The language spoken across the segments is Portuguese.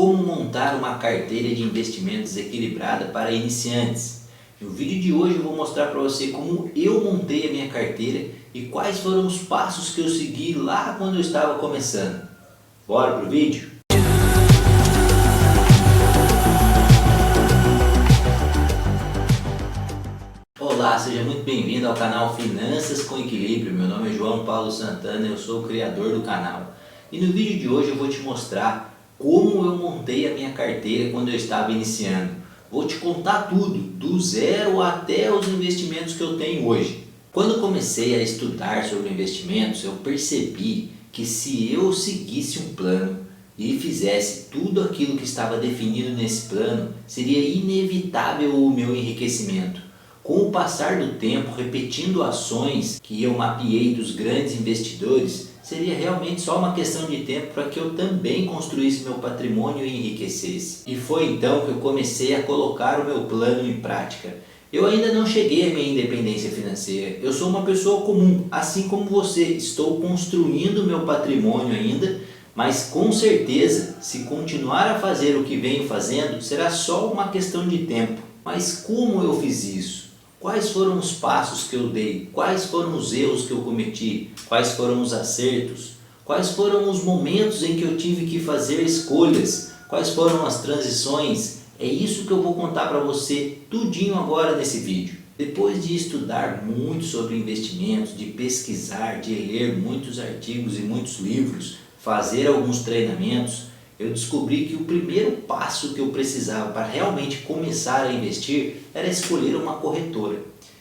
Como montar uma carteira de investimentos equilibrada para iniciantes. No vídeo de hoje eu vou mostrar para você como eu montei a minha carteira e quais foram os passos que eu segui lá quando eu estava começando. Bora pro vídeo? Olá, seja muito bem-vindo ao canal Finanças com Equilíbrio. Meu nome é João Paulo Santana, eu sou o criador do canal. E no vídeo de hoje eu vou te mostrar como eu montei a minha carteira quando eu estava iniciando. Vou te contar tudo, do zero até os investimentos que eu tenho hoje. Quando comecei a estudar sobre investimentos, eu percebi que se eu seguisse um plano e fizesse tudo aquilo que estava definido nesse plano, seria inevitável o meu enriquecimento. Com o passar do tempo, repetindo ações que eu mapeei dos grandes investidores, seria realmente só uma questão de tempo para que eu também construísse meu patrimônio e enriquecesse. E foi então que eu comecei a colocar o meu plano em prática. Eu ainda não cheguei à minha independência financeira. Eu sou uma pessoa comum, assim como você. Estou construindo o meu patrimônio ainda, mas com certeza, se continuar a fazer o que venho fazendo, será só uma questão de tempo. Mas como eu fiz isso? Quais foram os passos que eu dei? Quais foram os erros que eu cometi? Quais foram os acertos? Quais foram os momentos em que eu tive que fazer escolhas? Quais foram as transições? É isso que eu vou contar para você tudinho agora nesse vídeo. Depois de estudar muito sobre investimentos, de pesquisar, de ler muitos artigos e muitos livros, fazer alguns treinamentos, eu descobri que o primeiro passo que eu precisava para realmente começar a investir era escolher uma corretora.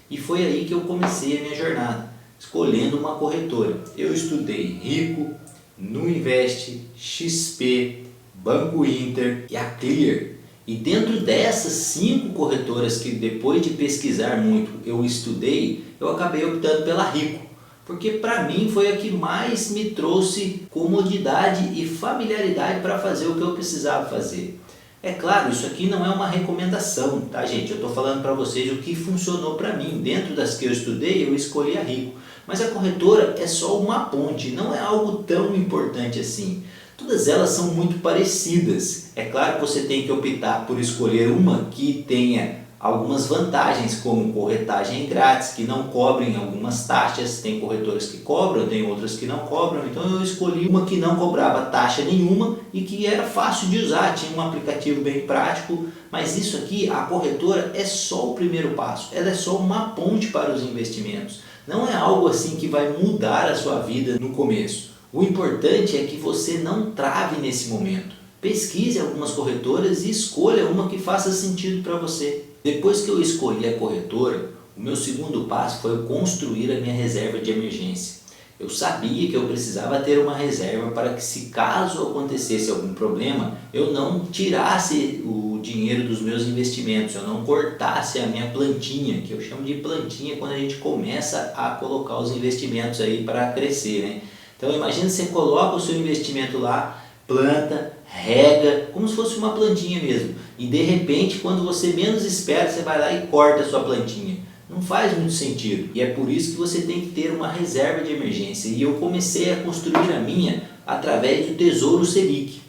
E foi aí que eu comecei a minha jornada, escolhendo uma corretora. Eu estudei Rico, Nuinvest, XP, Banco Inter e a Clear. E dentro dessas 5 corretoras que depois de pesquisar muito eu estudei, eu acabei optando pela Rico. Porque para mim foi a que mais me trouxe comodidade e familiaridade para fazer o que eu precisava fazer. É claro, isso aqui não é uma recomendação, tá gente? Eu estou falando para vocês o que funcionou para mim. Dentro das que eu estudei, eu escolhi a Rico. Mas a corretora é só uma ponte, não é algo tão importante assim. Todas elas são muito parecidas. É claro que você tem que optar por escolher uma que tenha algumas vantagens, como corretagem grátis, que não cobrem algumas taxas. Tem corretoras que cobram, tem outras que não cobram. Então eu escolhi uma que não cobrava taxa nenhuma e que era fácil de usar, tinha um aplicativo bem prático. Mas isso aqui, a corretora é só o primeiro passo, ela é só uma ponte para os investimentos. Não é algo assim que vai mudar a sua vida no começo. O importante é que você não trave nesse momento. Pesquise algumas corretoras e escolha uma que faça sentido para você. Depois que eu escolhi a corretora, o meu segundo passo foi construir a minha reserva de emergência. Eu sabia que eu precisava ter uma reserva para que, se caso acontecesse algum problema, eu não tirasse o dinheiro dos meus investimentos, eu não cortasse a minha plantinha, que eu chamo de plantinha quando a gente começa a colocar os investimentos aí para crescer, né? Então imagina, você coloca o seu investimento lá, planta, rega, como se fosse uma plantinha mesmo. E de repente, quando você menos espera, você vai lá e corta a sua plantinha. Não faz muito sentido. E é por isso que você tem que ter uma reserva de emergência. E eu comecei a construir a minha através do Tesouro Selic.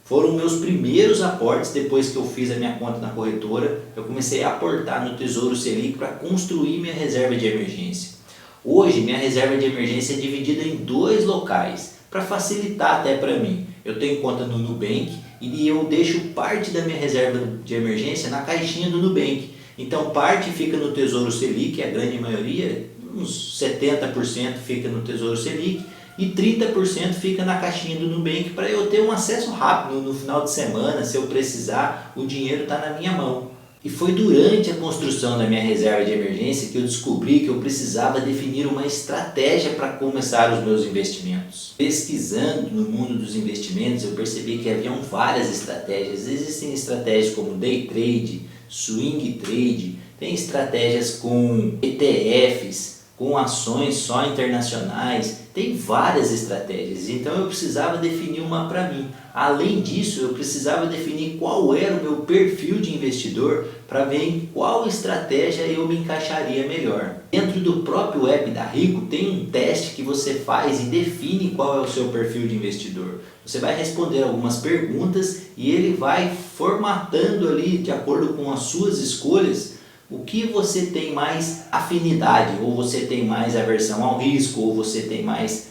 Foram meus primeiros aportes depois que eu fiz a minha conta na corretora. Eu comecei a aportar no Tesouro Selic para construir minha reserva de emergência. Hoje, minha reserva de emergência é dividida em 2 locais, para facilitar até para mim. Eu tenho conta no Nubank e eu deixo parte da minha reserva de emergência na caixinha do Nubank. Então parte fica no Tesouro Selic, a grande maioria, uns 70% fica no Tesouro Selic e 30% fica na caixinha do Nubank para eu ter um acesso rápido no final de semana. Se eu precisar, o dinheiro está na minha mão. E foi durante a construção da minha reserva de emergência que eu descobri que eu precisava definir uma estratégia para começar os meus investimentos. Pesquisando no mundo dos investimentos, eu percebi que haviam várias estratégias. Existem estratégias como day trade, swing trade, tem estratégias com ETFs, com ações só internacionais, tem várias estratégias, então eu precisava definir uma para mim. Além disso, eu precisava definir qual era o meu perfil de investidor para ver em qual estratégia eu me encaixaria melhor. Dentro do próprio app da Rico tem um teste que você faz e define qual é o seu perfil de investidor. Você vai responder algumas perguntas e ele vai formatando ali, de acordo com as suas escolhas, o que você tem mais afinidade, ou você tem mais aversão ao risco, ou você tem mais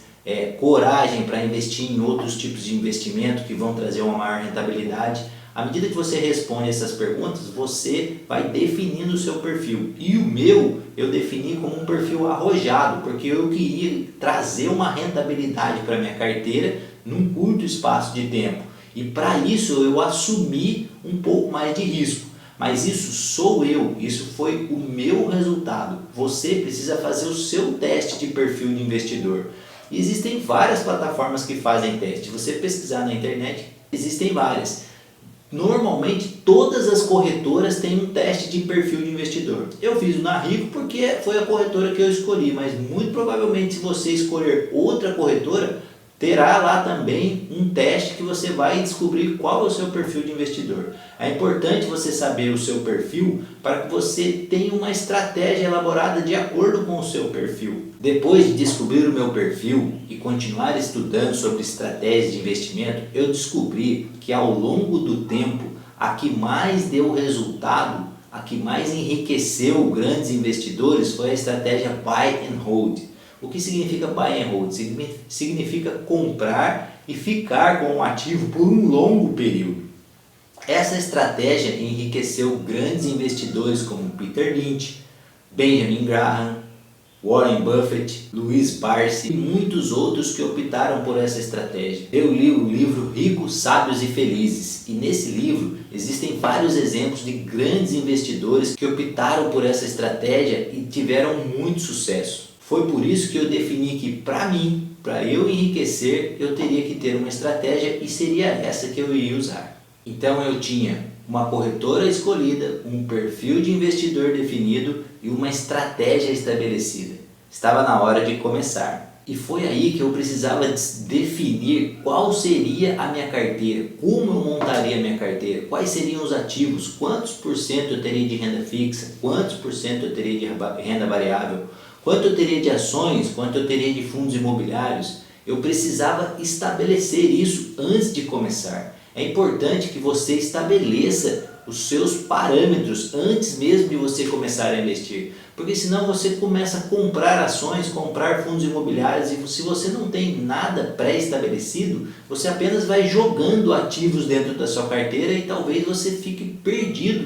coragem para investir em outros tipos de investimento que vão trazer uma maior rentabilidade. À medida que você responde essas perguntas, você vai definindo o seu perfil. E o meu, eu defini como um perfil arrojado, porque eu queria trazer uma rentabilidade para a minha carteira num curto espaço de tempo. E para isso eu assumi um pouco mais de risco. Mas isso sou eu, isso foi o meu resultado. Você precisa fazer o seu teste de perfil de investidor. E existem várias plataformas que fazem teste. Você pesquisar na internet, existem várias. Normalmente todas as corretoras têm um teste de perfil de investidor. Eu fiz o na Rico porque foi a corretora que eu escolhi, mas muito provavelmente se você escolher outra corretora, terá lá também um teste que você vai descobrir qual é o seu perfil de investidor. É importante você saber o seu perfil para que você tenha uma estratégia elaborada de acordo com o seu perfil. Depois de descobrir o meu perfil e continuar estudando sobre estratégias de investimento, eu descobri que ao longo do tempo, a que mais deu resultado, a que mais enriqueceu grandes investidores foi a estratégia Buy and Hold. O que significa Buy and Hold? Significa comprar e ficar com o ativo por um longo período. Essa estratégia enriqueceu grandes investidores como Peter Lynch, Benjamin Graham, Warren Buffett, Luiz Barsi e muitos outros que optaram por essa estratégia. Eu li o livro Ricos, Sábios e Felizes e nesse livro existem vários exemplos de grandes investidores que optaram por essa estratégia e tiveram muito sucesso. Foi por isso que eu defini que para mim, para eu enriquecer, eu teria que ter uma estratégia e seria essa que eu iria usar. Então eu tinha uma corretora escolhida, um perfil de investidor definido e uma estratégia estabelecida. Estava na hora de começar. E foi aí que eu precisava definir qual seria a minha carteira, como eu montaria a minha carteira, quais seriam os ativos, quantos por cento eu teria de renda fixa, quantos por cento eu teria de renda variável, quanto eu teria de ações, quanto eu teria de fundos imobiliários. Eu precisava estabelecer isso antes de começar. É importante que você estabeleça os seus parâmetros antes mesmo de você começar a investir. Porque senão você começa a comprar ações, comprar fundos imobiliários e se você não tem nada pré-estabelecido, você apenas vai jogando ativos dentro da sua carteira e talvez você fique perdido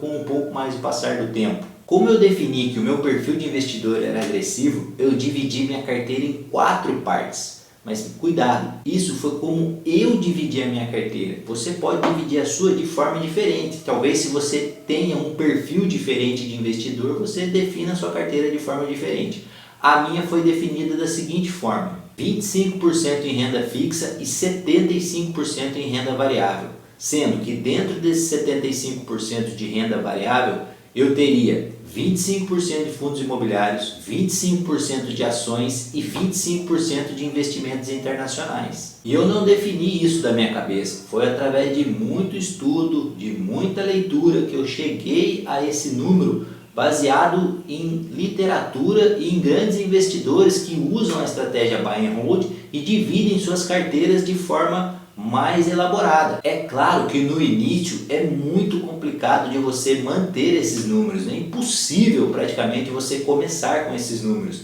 com um pouco mais de passar do tempo. Como eu defini que o meu perfil de investidor era agressivo, eu dividi minha carteira em 4 partes. Mas cuidado, isso foi como eu dividi a minha carteira. Você pode dividir a sua de forma diferente. Talvez se você tenha um perfil diferente de investidor, você defina a sua carteira de forma diferente. A minha foi definida da seguinte forma: 25% em renda fixa e 75% em renda variável. Sendo que dentro desses 75% de renda variável, eu teria 25% de fundos imobiliários, 25% de ações e 25% de investimentos internacionais. E eu não defini isso da minha cabeça, foi através de muito estudo, de muita leitura que eu cheguei a esse número baseado em literatura e em grandes investidores que usam a estratégia Buy and Hold e dividem suas carteiras de forma mais elaborada. É claro que no início é muito complicado de você manter esses números, é impossível praticamente você começar com esses números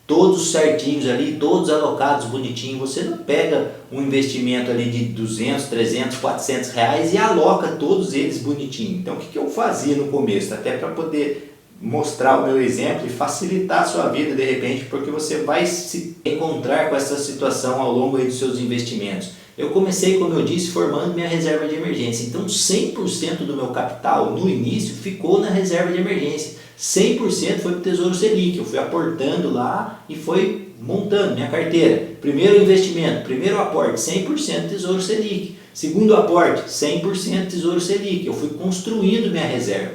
todos certinhos ali, todos alocados bonitinho. Você não pega um investimento ali de 200, 300, 400 reais e aloca todos eles bonitinho. Então o que eu fazia no começo, até para poder mostrar o meu exemplo e facilitar a sua vida de repente, porque você vai se encontrar com essa situação ao longo aí dos seus investimentos. Eu comecei, como eu disse, formando minha reserva de emergência. Então 100% do meu capital no início ficou na reserva de emergência. 100% foi para o Tesouro Selic. Eu fui aportando lá e foi montando minha carteira. Primeiro investimento, primeiro aporte, 100% Tesouro Selic. Segundo aporte, 100% Tesouro Selic. Eu fui construindo minha reserva.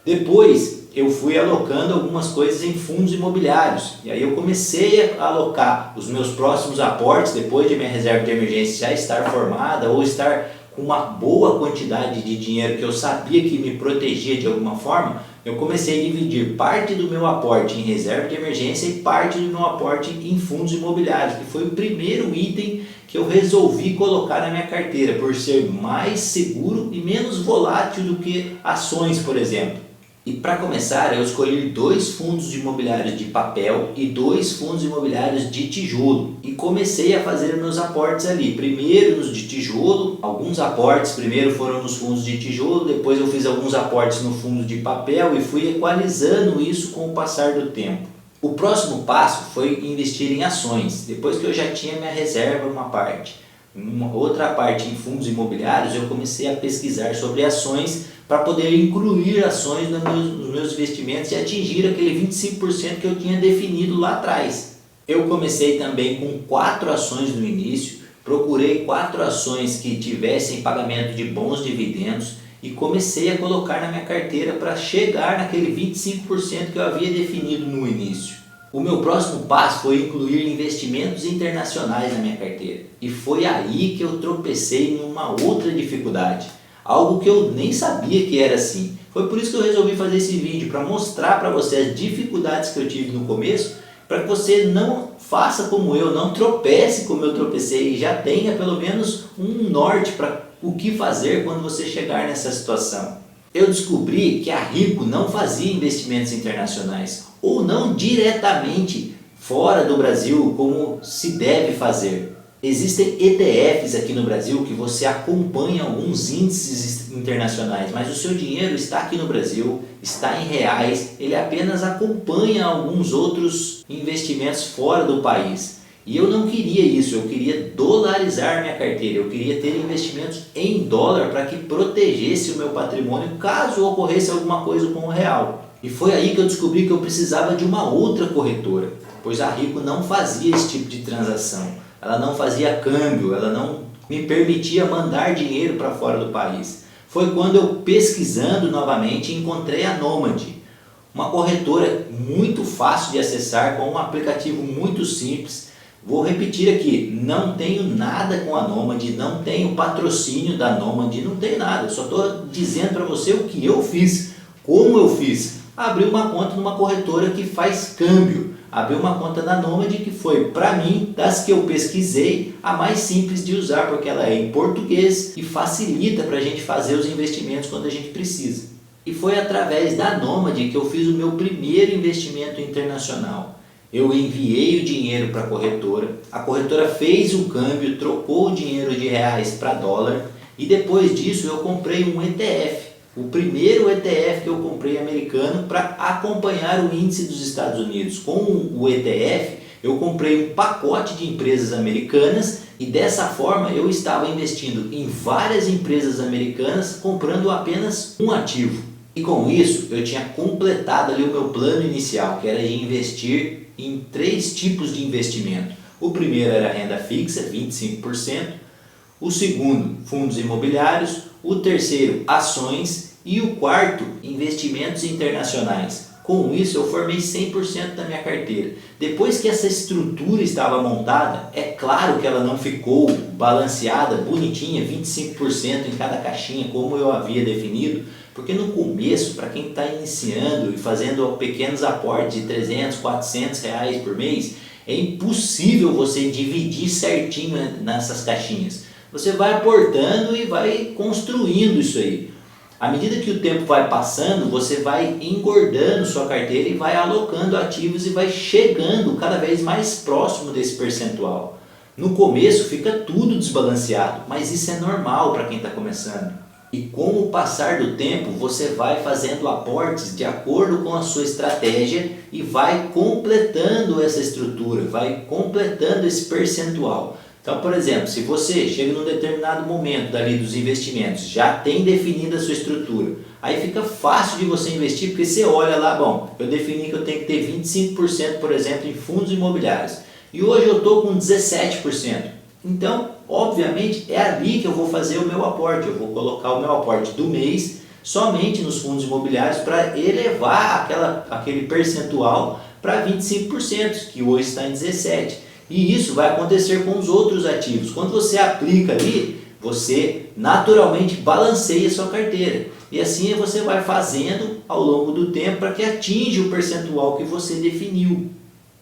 Depois eu fui alocando algumas coisas em fundos imobiliários. E aí eu comecei a alocar os meus próximos aportes, depois de minha reserva de emergência já estar formada ou estar com uma boa quantidade de dinheiro que eu sabia que me protegia de alguma forma. Eu comecei a dividir parte do meu aporte em reserva de emergência e parte do meu aporte em fundos imobiliários, que foi o primeiro item que eu resolvi colocar na minha carteira, por ser mais seguro e menos volátil do que ações, por exemplo. E para começar, eu escolhi 2 fundos imobiliários de papel e 2 fundos imobiliários de tijolo. E comecei a fazer meus aportes ali. Primeiro nos de tijolo, alguns aportes primeiro foram nos fundos de tijolo, depois eu fiz alguns aportes no fundo de papel e fui equalizando isso com o passar do tempo. O próximo passo foi investir em ações. Depois que eu já tinha minha reserva uma parte, uma outra parte em fundos imobiliários, eu comecei a pesquisar sobre ações para poder incluir ações nos meus investimentos e atingir aquele 25% que eu tinha definido lá atrás. Eu comecei também com 4 ações no início, procurei 4 ações que tivessem pagamento de bons dividendos e comecei a colocar na minha carteira para chegar naquele 25% que eu havia definido no início. O meu próximo passo foi incluir investimentos internacionais na minha carteira e foi aí que eu tropecei em uma outra dificuldade. Algo que eu nem sabia que era assim. Foi por isso que eu resolvi fazer esse vídeo, para mostrar para você as dificuldades que eu tive no começo, para que você não faça como eu, não tropece como eu tropecei e já tenha pelo menos um norte para o que fazer quando você chegar nessa situação. Eu descobri que a Rico não fazia investimentos internacionais, ou não diretamente fora do Brasil como se deve fazer. Existem ETFs aqui no Brasil que você acompanha alguns índices internacionais, mas o seu dinheiro está aqui no Brasil, está em reais, ele apenas acompanha alguns outros investimentos fora do país. E eu não queria isso, eu queria dolarizar minha carteira, eu queria ter investimentos em dólar para que protegesse o meu patrimônio caso ocorresse alguma coisa com o real. E foi aí que eu descobri que eu precisava de uma outra corretora, pois a Rico não fazia esse tipo de transação. Ela não fazia câmbio, ela não me permitia mandar dinheiro para fora do país. Foi quando eu, pesquisando novamente, encontrei a Nomad, uma corretora muito fácil de acessar, com um aplicativo muito simples. Vou repetir aqui, não tenho nada com a Nomad, não tenho patrocínio da Nomad, não tenho nada. Eu só estou dizendo para você o que eu fiz, como eu fiz. Abri uma conta numa corretora que faz câmbio. Abri uma conta na Nomad que foi, para mim, das que eu pesquisei, a mais simples de usar, porque ela é em português e facilita para a gente fazer os investimentos quando a gente precisa. E foi através da Nomad que eu fiz o meu primeiro investimento internacional. Eu enviei o dinheiro para a corretora fez o câmbio, trocou o dinheiro de reais para dólar e depois disso eu comprei um ETF. O primeiro ETF que eu comprei americano para acompanhar o índice dos Estados Unidos. Com o ETF eu comprei um pacote de empresas americanas e dessa forma eu estava investindo em várias empresas americanas comprando apenas um ativo. E com isso eu tinha completado ali o meu plano inicial, que era de investir em 3 tipos de investimento. O primeiro era renda fixa, 25%. O segundo, fundos imobiliários. O terceiro, ações. E o quarto, investimentos internacionais. Com isso eu formei 100% da minha carteira. Depois que essa estrutura estava montada, é claro que ela não ficou balanceada, bonitinha, 25% em cada caixinha, como eu havia definido, porque no começo, para quem está iniciando e fazendo pequenos aportes de 300, 400 reais por mês, é impossível você dividir certinho nessas caixinhas. Você vai aportando e vai construindo isso aí. À medida que o tempo vai passando, você vai engordando sua carteira e vai alocando ativos e vai chegando cada vez mais próximo desse percentual. No começo fica tudo desbalanceado, mas isso é normal para quem está começando. E com o passar do tempo, você vai fazendo aportes de acordo com a sua estratégia e vai completando essa estrutura, vai completando esse percentual. Então, por exemplo, se você chega num determinado momento dali dos investimentos, já tem definida a sua estrutura, aí fica fácil de você investir, porque você olha lá, bom, eu defini que eu tenho que ter 25%, por exemplo, em fundos imobiliários, e hoje eu estou com 17%. Então, obviamente, é ali que eu vou fazer o meu aporte, eu vou colocar o meu aporte do mês somente nos fundos imobiliários para elevar aquele percentual para 25%, que hoje está em 17%. E isso vai acontecer com os outros ativos. Quando você aplica ali, você naturalmente balanceia a sua carteira. E assim você vai fazendo ao longo do tempo para que atinja o percentual que você definiu.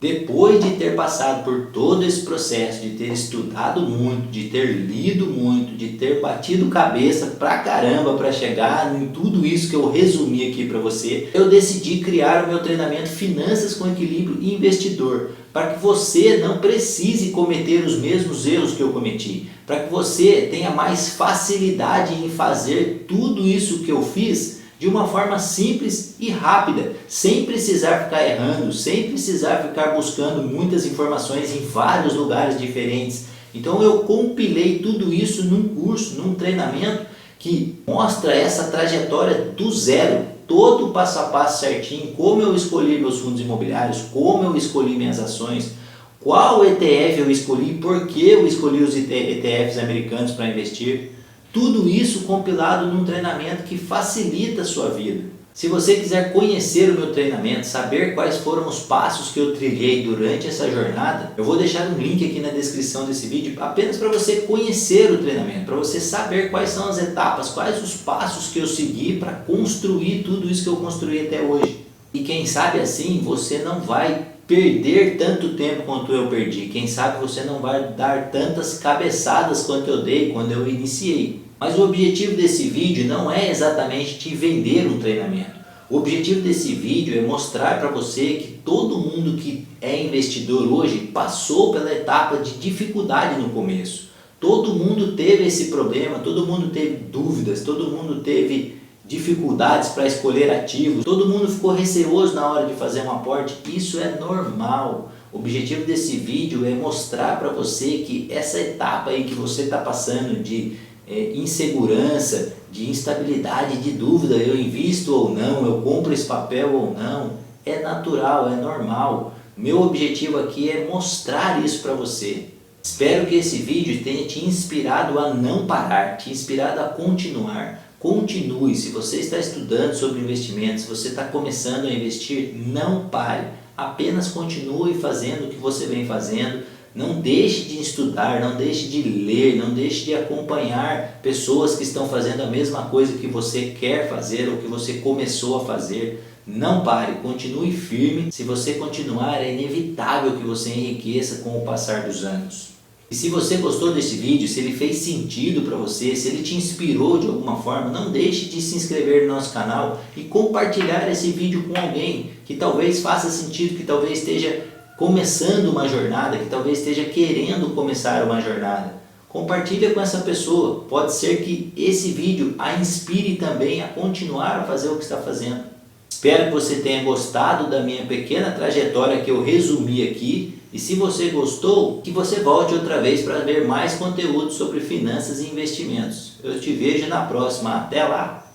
Depois de ter passado por todo esse processo, de ter estudado muito, de ter lido muito, de ter batido cabeça pra caramba para chegar em tudo isso que eu resumi aqui para você, eu decidi criar o meu treinamento Finanças com Equilíbrio Investidor, para que você não precise cometer os mesmos erros que eu cometi, para que você tenha mais facilidade em fazer tudo isso que eu fiz de uma forma simples e rápida, sem precisar ficar errando, sem precisar ficar buscando muitas informações em vários lugares diferentes. Então eu compilei tudo isso num curso, num treinamento que mostra essa trajetória do zero, todo o passo a passo certinho, como eu escolhi meus fundos imobiliários, como eu escolhi minhas ações, qual ETF eu escolhi, por que eu escolhi os ETFs americanos para investir. Tudo isso compilado num treinamento que facilita a sua vida. Se você quiser conhecer o meu treinamento, saber quais foram os passos que eu trilhei durante essa jornada, eu vou deixar um link aqui na descrição desse vídeo apenas para você conhecer o treinamento, para você saber quais são as etapas, quais os passos que eu segui para construir tudo isso que eu construí até hoje. E quem sabe assim você não vai perder tanto tempo quanto eu perdi. Quem sabe você não vai dar tantas cabeçadas quanto eu dei quando eu iniciei. Mas o objetivo desse vídeo não é exatamente te vender um treinamento. O objetivo desse vídeo é mostrar para você que todo mundo que é investidor hoje passou pela etapa de dificuldade no começo. Todo mundo teve esse problema, todo mundo teve dúvidas, todo mundo teve dificuldades para escolher ativos, todo mundo ficou receoso na hora de fazer um aporte. Isso é normal. O objetivo desse vídeo é mostrar para você que essa etapa aí que você está passando de insegurança, de instabilidade, de dúvida, eu invisto ou não, eu compro esse papel ou não, é natural, é normal. Meu objetivo aqui é mostrar isso para você. Espero que esse vídeo tenha te inspirado a não parar, te inspirado a continuar. Continue. Se você está estudando sobre investimentos, se você está começando a investir, não pare. Apenas continue fazendo o que você vem fazendo. Não deixe de estudar, não deixe de ler, não deixe de acompanhar pessoas que estão fazendo a mesma coisa que você quer fazer ou que você começou a fazer. Não pare, continue firme. Se você continuar, é inevitável que você enriqueça com o passar dos anos. E se você gostou desse vídeo, se ele fez sentido para você, se ele te inspirou de alguma forma, não deixe de se inscrever no nosso canal e compartilhar esse vídeo com alguém que talvez faça sentido, que talvez esteja começando uma jornada, que talvez esteja querendo começar uma jornada. Compartilha com essa pessoa, pode ser que esse vídeo a inspire também a continuar a fazer o que está fazendo. Espero que você tenha gostado da minha pequena trajetória que eu resumi aqui. E se você gostou, que você volte outra vez para ver mais conteúdo sobre finanças e investimentos. Eu te vejo na próxima. Até lá!